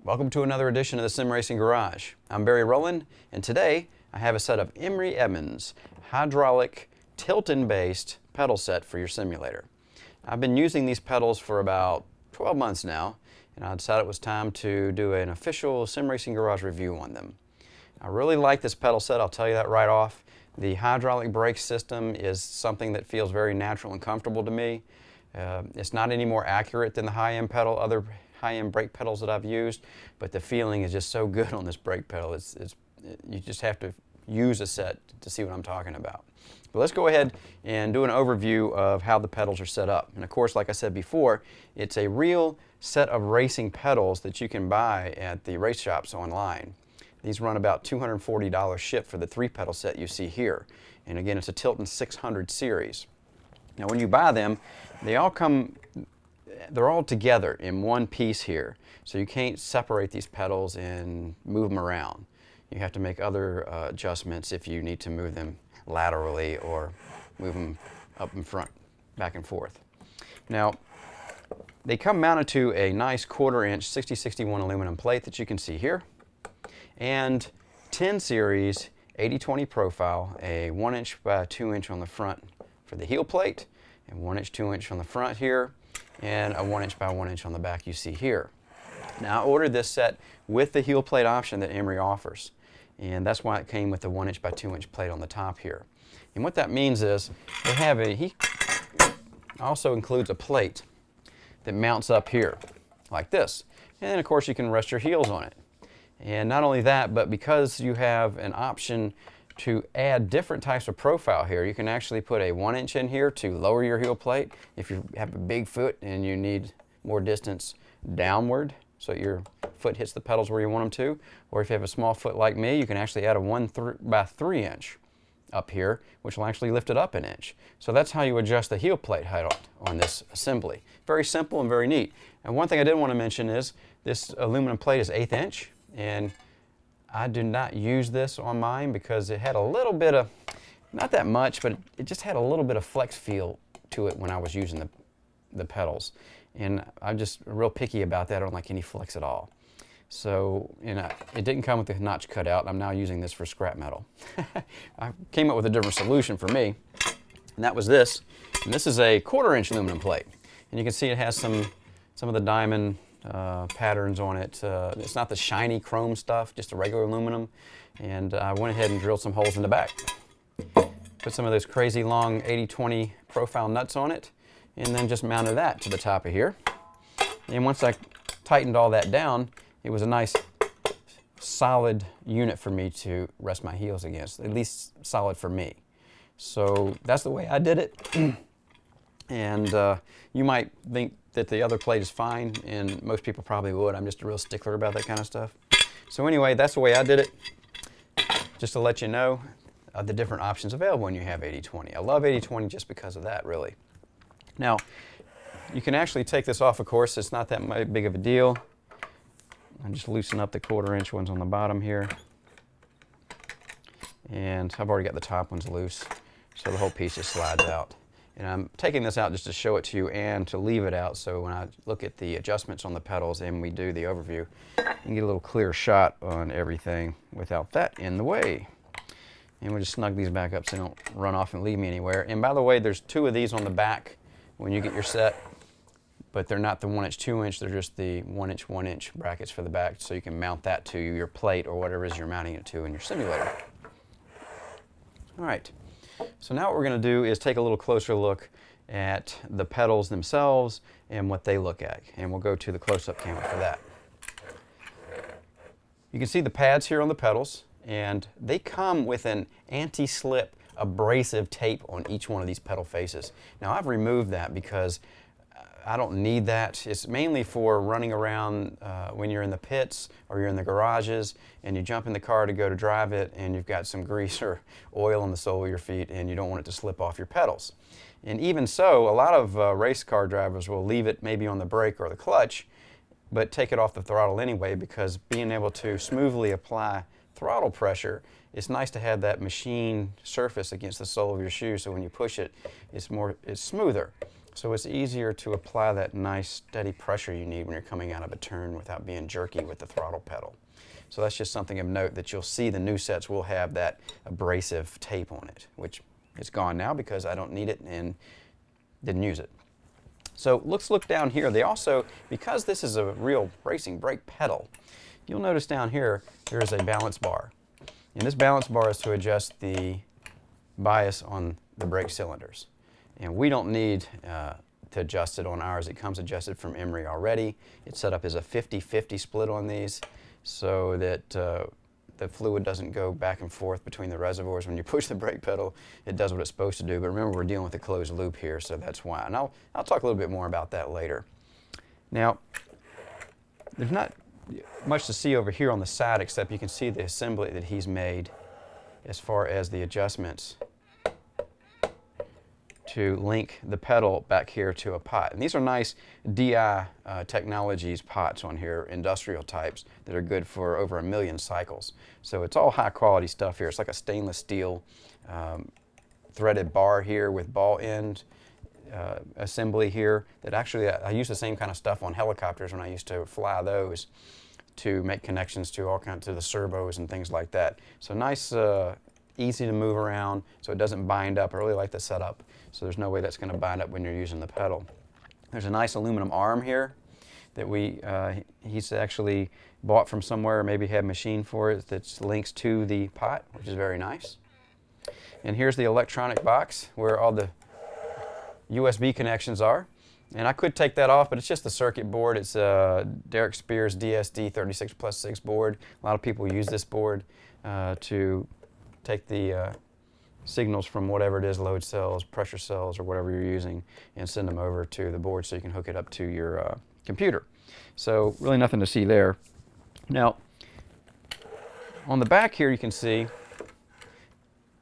Welcome to another edition of the Sim Racing Garage. I'm Barry Rowland, and today I have a set of Emery Emond's hydraulic tilt-in-based pedal set for your simulator. I've been using these pedals for about 12 months now, and I decided it was time to do an official Sim Racing Garage review on them. I really like this pedal set, I'll tell you that right off. The hydraulic brake system is something that feels very natural and comfortable to me. It's not any more accurate than the other high-end brake pedals that I've used, but the feeling is just so good on this brake pedal. You just have to use a set to see what I'm talking about. But let's go ahead and do an overview of how the pedals are set up. And of course, like I said before, it's a real set of racing pedals that you can buy at the race shops online. These run about $240 shipped for the 3-pedal set you see here. And again, it's a Tilton 600 series. Now when you buy them, they're all together in one piece here. So you can't separate these pedals and move them around. You have to make other adjustments if you need to move them laterally or move them up in front, back and forth. Now, they come mounted to a nice 1/4-inch 6061 aluminum plate that you can see here, and 10 series 80/20 profile, a 1-inch by 2-inch on the front for the heel plate, and 1-inch 2-inch on the front here, and a 1-inch by 1-inch on the back you see here. Now I ordered this set with the heel plate option that Emery offers, and that's why it came with the 1-inch by 2-inch plate on the top here. And what that means is he also includes a plate that mounts up here like this, and then of course you can rest your heels on it. And not only that, but because you have an option to add different types of profile here, you can actually put a 1-inch in here to lower your heel plate if you have a big foot and you need more distance downward so your foot hits the pedals where you want them to. Or if you have a small foot like me, you can actually add a 1 by 3-inch up here, which will actually lift it up 1 inch. So that's how you adjust the heel plate height on this assembly. Very simple and very neat. And one thing I did want to mention is this aluminum plate is 1/8 inch, and I did not use this on mine because it had a little bit of, not that much, but it just had a little bit of flex feel to it when I was using the pedals. And I'm just real picky about that. I don't like any flex at all. So, it didn't come with the notch cut out. I'm now using this for scrap metal. I came up with a different solution for me, and that was this. And this is a 1/4-inch aluminum plate. And you can see it has some of the diamond patterns on it. It's not the shiny chrome stuff, just the regular aluminum. And I went ahead and drilled some holes in the back. Put some of those crazy long 80/20 profile nuts on it, and then just mounted that to the top of here. And once I tightened all that down, it was a nice solid unit for me to rest my heels against, at least solid for me. So that's the way I did it. And you might think that the other plate is fine, and most people probably would. I'm just a real stickler about that kind of stuff. So anyway, that's the way I did it. Just to let you know the different options available when you have 80/20. I love 80/20 just because of that, really. Now, you can actually take this off, of course. It's not that big of a deal. I'm just loosen up the 1/4-inch ones on the bottom here. And I've already got the top ones loose, so the whole piece just slides out. And I'm taking this out just to show it to you and to leave it out so when I look at the adjustments on the pedals and we do the overview, you can get a little clearer shot on everything without that in the way. And we'll just snug these back up so they don't run off and leave me anywhere. And by the way, there's 2 of these on the back when you get your set, but they're not the 1-inch, 2-inch, they're just the 1-inch, 1-inch brackets for the back, so you can mount that to your plate or whatever it is you're mounting it to in your simulator. All right. So now what we're going to do is take a little closer look at the pedals themselves and what they look at. And we'll go to the close-up camera for that. You can see the pads here on the pedals, and they come with an anti-slip abrasive tape on each one of these pedal faces. Now I've removed that because I don't need that. It's mainly for running around when you're in the pits or you're in the garages and you jump in the car to go to drive it and you've got some grease or oil on the sole of your feet and you don't want it to slip off your pedals. And even so, a lot of race car drivers will leave it maybe on the brake or the clutch, but take it off the throttle anyway, because being able to smoothly apply throttle pressure, it's nice to have that machine surface against the sole of your shoe, so when you push it, it's smoother. So it's easier to apply that nice steady pressure you need when you're coming out of a turn without being jerky with the throttle pedal. So that's just something of note, that you'll see the new sets will have that abrasive tape on it, which is gone now because I don't need it and didn't use it. So let's look down here. They also, because this is a real racing brake pedal, you'll notice down here there is a balance bar. And this balance bar is to adjust the bias on the brake cylinders. And we don't need to adjust it on ours. It comes adjusted from Emery already. It's set up as a 50-50 split on these so that the fluid doesn't go back and forth between the reservoirs. When you push the brake pedal, it does what it's supposed to do. But remember, we're dealing with a closed loop here, so that's why. And I'll talk a little bit more about that later. Now, there's not much to see over here on the side, except you can see the assembly that he's made as far as the adjustments to link the pedal back here to a pot. And these are nice DI Technologies pots on here, industrial types, that are good for over 1 million cycles. So it's all high quality stuff here. It's like a stainless steel threaded bar here with ball end assembly here that actually I use the same kind of stuff on helicopters when I used to fly those to make connections to all kinds of the servos and things like that. So nice, easy to move around so it doesn't bind up. I really like the setup. So there's no way that's going to bind up when you're using the pedal. There's a nice aluminum arm here that he's actually bought from somewhere, or maybe had machined for it, that links to the pot, which is very nice. And here's the electronic box where all the USB connections are. And I could take that off, but it's just the circuit board. It's Derek Spears DSD 36+6 board. A lot of people use this board to take the signals from whatever it is, load cells, pressure cells, or whatever you're using, and send them over to the board so you can hook it up to your computer. So really nothing to see there. Now, on the back here you can see,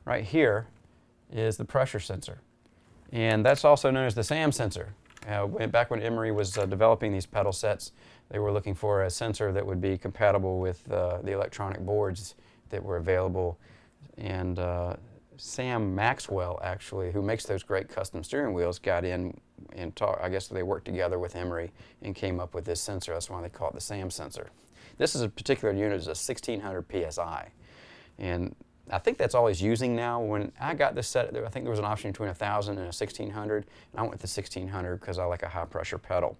right here, is the pressure sensor. And that's also known as the SAM sensor. Back when Emery was developing these pedal sets, they were looking for a sensor that would be compatible with the electronic boards that were available. And Sam Maxwell, actually, who makes those great custom steering wheels, got in and I guess they worked together with Emery and came up with this sensor. That's why they call it the SAM sensor. This is a particular unit, is a 1600 PSI. And I think that's all he's using now. When I got this set, I think there was an option between 1000 and a 1600. And I went with the 1600 because I like a high pressure pedal.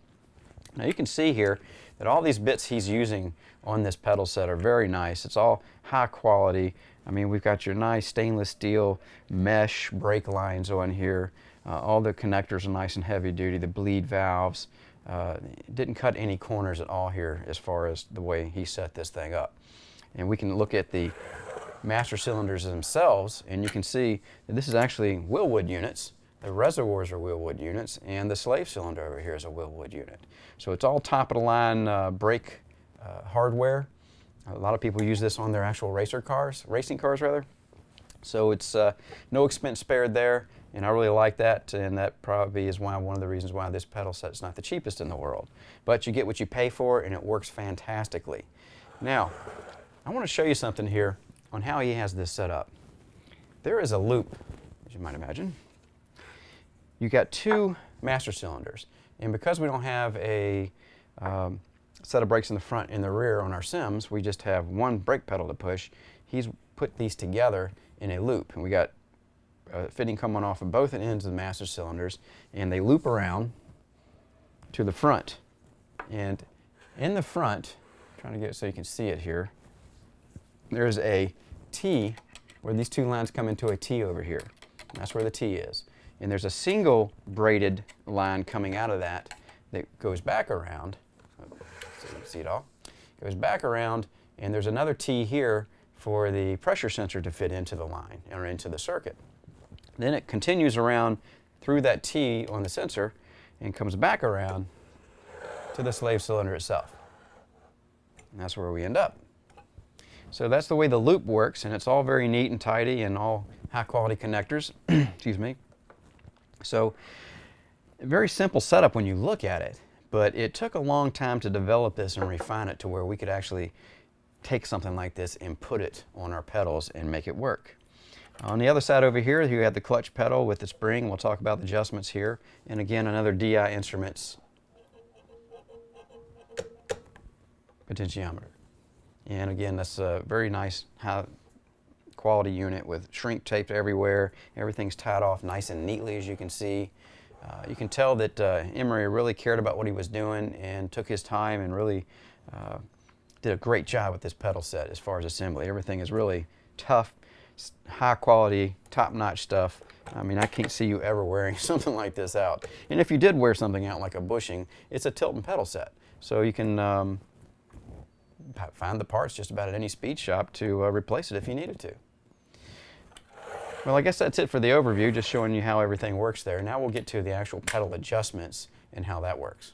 Now you can see here that all these bits he's using on this pedal set are very nice. It's all high quality. I mean, we've got your nice stainless steel mesh brake lines on here. All the connectors are nice and heavy duty. The bleed valves. Didn't cut any corners at all here as far as the way he set this thing up. And we can look at the master cylinders themselves, and you can see that this is actually Wilwood units. The reservoirs are Wilwood units, and the slave cylinder over here is a Wilwood unit. So it's all top-of-the-line brake hardware. A lot of people use this on their actual racing cars rather. So it's no expense spared there, and I really like that, and that probably is one of the reasons why this pedal set is not the cheapest in the world. But you get what you pay for, and it works fantastically. Now, I want to show you something here on how he has this set up. There is a loop, as you might imagine. You've got two master cylinders, and because we don't have a set of brakes in the front and the rear on our Sims, we just have one brake pedal to push. He's put these together in a loop, and we got a fitting coming off of both ends of the master cylinders, and they loop around to the front. And in the front, trying to get it so you can see it here, there's a T where these two lines come into a T over here. And that's where the T is. And there's a single braided line coming out of that that goes back around. So you can see it all. Goes back around, and there's another T here for the pressure sensor to fit into the line or into the circuit. Then it continues around through that T on the sensor and comes back around to the slave cylinder itself. And that's where we end up. So that's the way the loop works, and it's all very neat and tidy and all high quality connectors. Excuse me. So a very simple setup when you look at it, but it took a long time to develop this and refine it to where we could actually take something like this and put it on our pedals and make it work. On the other side over here, you have the clutch pedal with the spring. We'll talk about the adjustments here. And again, another DI Instruments potentiometer. And again, that's a very nice high quality unit with shrink taped everywhere. Everything's tied off nice and neatly, as you can see. You can tell that Emery really cared about what he was doing and took his time and really did a great job with this pedal set as far as assembly. Everything is really tough, high quality, top-notch stuff. I mean, I can't see you ever wearing something like this out. And if you did wear something out like a bushing, it's a tilt and pedal set. So you can find the parts just about at any speed shop to replace it if you needed to. Well, I guess that's it for the overview, just showing you how everything works there. Now we'll get to the actual pedal adjustments and how that works.